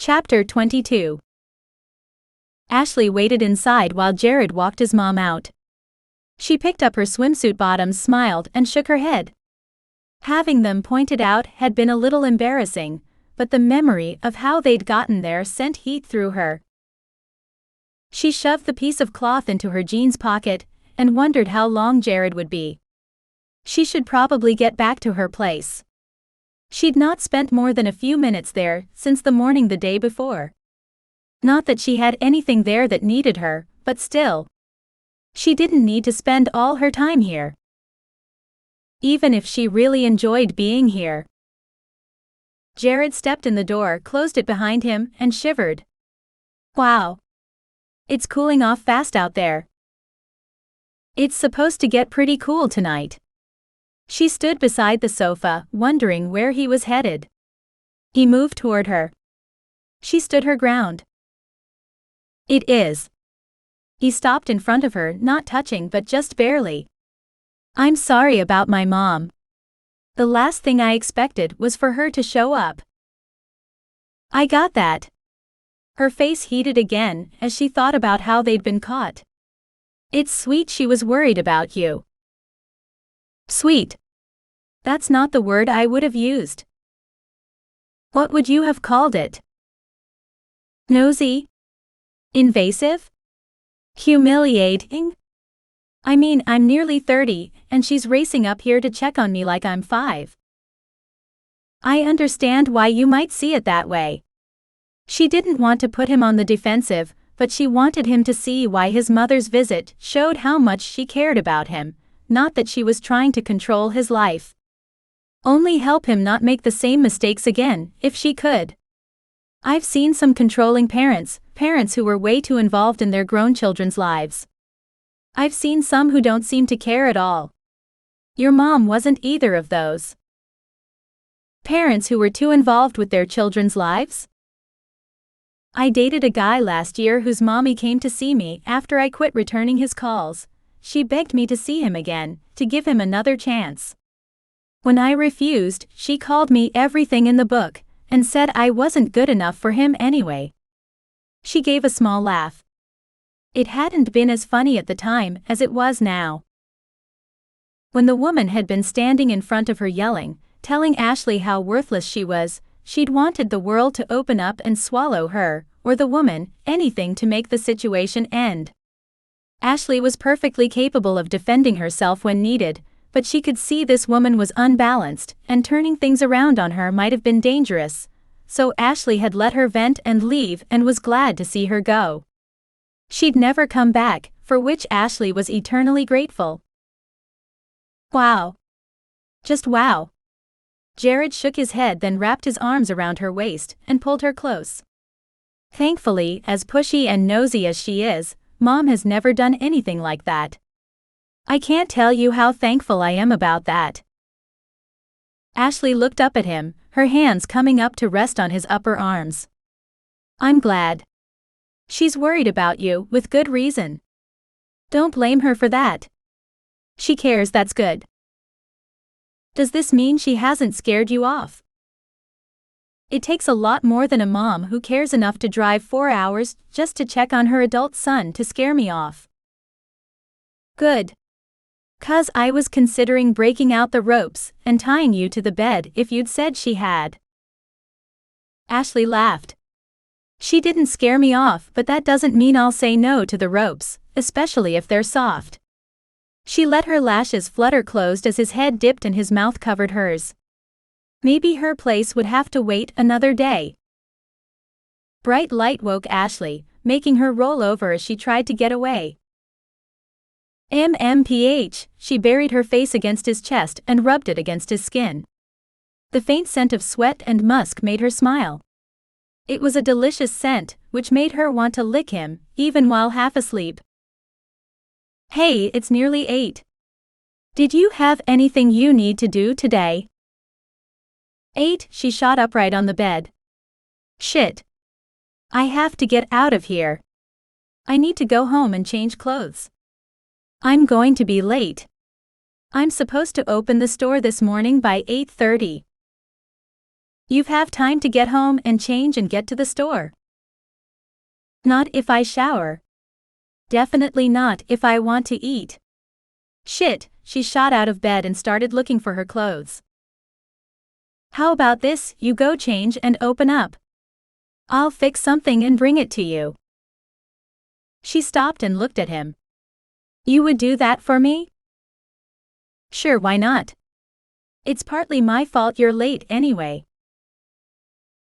Chapter 22. Ashley waited inside while Jared walked his mom out. She picked up her swimsuit bottoms, smiled, and shook her head. Having them pointed out had been a little embarrassing, but the memory of how they'd gotten there sent heat through her. She shoved the piece of cloth into her jeans pocket and wondered how long Jared would be. She should probably get back to her place. She'd not spent more than a few minutes there since the morning the day before. Not that she had anything there that needed her, but still. She didn't need to spend all her time here. Even if she really enjoyed being here. Jared stepped in the door, closed it behind him, and shivered. Wow. It's cooling off fast out there. It's supposed to get pretty cool tonight. She stood beside the sofa, wondering where he was headed. He moved toward her. She stood her ground. It is. He stopped in front of her, not touching but just barely. I'm sorry about my mom. The last thing I expected was for her to show up. I got that. Her face heated again as she thought about how they'd been caught. It's sweet she was worried about you. Sweet. That's not the word I would have used. What would you have called it? Nosy? Invasive? Humiliating? I mean, I'm nearly 30, and she's racing up here to check on me like I'm 5. I understand why you might see it that way. She didn't want to put him on the defensive, but she wanted him to see why his mother's visit showed how much she cared about him, not that she was trying to control his life. Only help him not make the same mistakes again, if she could. I've seen some controlling parents who were way too involved in their grown children's lives. I've seen some who don't seem to care at all. Your mom wasn't either of those. Parents who were too involved with their children's lives? I dated a guy last year whose mommy came to see me after I quit returning his calls. She begged me to see him again, to give him another chance. When I refused, she called me everything in the book, and said I wasn't good enough for him anyway. She gave a small laugh. It hadn't been as funny at the time as it was now. When the woman had been standing in front of her yelling, telling Ashley how worthless she was, she'd wanted the world to open up and swallow her, or the woman, anything to make the situation end. Ashley was perfectly capable of defending herself when needed, but she could see this woman was unbalanced, and turning things around on her might have been dangerous. So Ashley had let her vent and leave and was glad to see her go. She'd never come back, for which Ashley was eternally grateful. Wow. Just wow. Jared shook his head, then wrapped his arms around her waist and pulled her close. Thankfully, as pushy and nosy as she is, Mom has never done anything like that. I can't tell you how thankful I am about that. Ashley looked up at him, her hands coming up to rest on his upper arms. I'm glad. She's worried about you, with good reason. Don't blame her for that. She cares, that's good. Does this mean she hasn't scared you off? It takes a lot more than a mom who cares enough to drive 4 hours just to check on her adult son to scare me off. Good. 'Cause I was considering breaking out the ropes and tying you to the bed if you'd said she had. Ashley laughed. She didn't scare me off, but that doesn't mean I'll say no to the ropes, especially if they're soft. She let her lashes flutter closed as his head dipped and his mouth covered hers. Maybe her place would have to wait another day. Bright light woke Ashley, making her roll over as she tried to get away. MMPH, she buried her face against his chest and rubbed it against his skin. The faint scent of sweat and musk made her smile. It was a delicious scent, which made her want to lick him, even while half asleep. Hey, it's nearly 8. Did you have anything you need to do today? 8, she shot upright on the bed. Shit. I have to get out of here. I need to go home and change clothes. I'm going to be late. I'm supposed to open the store this morning by 8:30. You have time to get home and change and get to the store. Not if I shower. Definitely not if I want to eat. Shit, she shot out of bed and started looking for her clothes. How about this, you go change and open up. I'll fix something and bring it to you. She stopped and looked at him. You would do that for me? Sure, why not? It's partly my fault you're late anyway.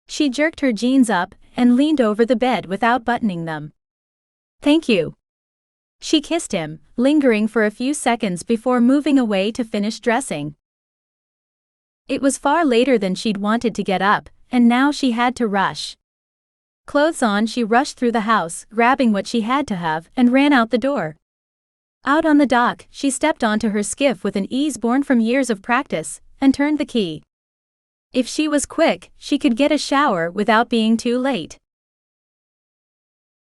She jerked her jeans up and leaned over the bed without buttoning them. Thank you. She kissed him, lingering for a few seconds before moving away to finish dressing. It was far later than she'd wanted to get up, and now she had to rush. Clothes on, she rushed through the house, grabbing what she had to have, and ran out the door. Out on the dock, she stepped onto her skiff with an ease born from years of practice, and turned the key. If she was quick, she could get a shower without being too late.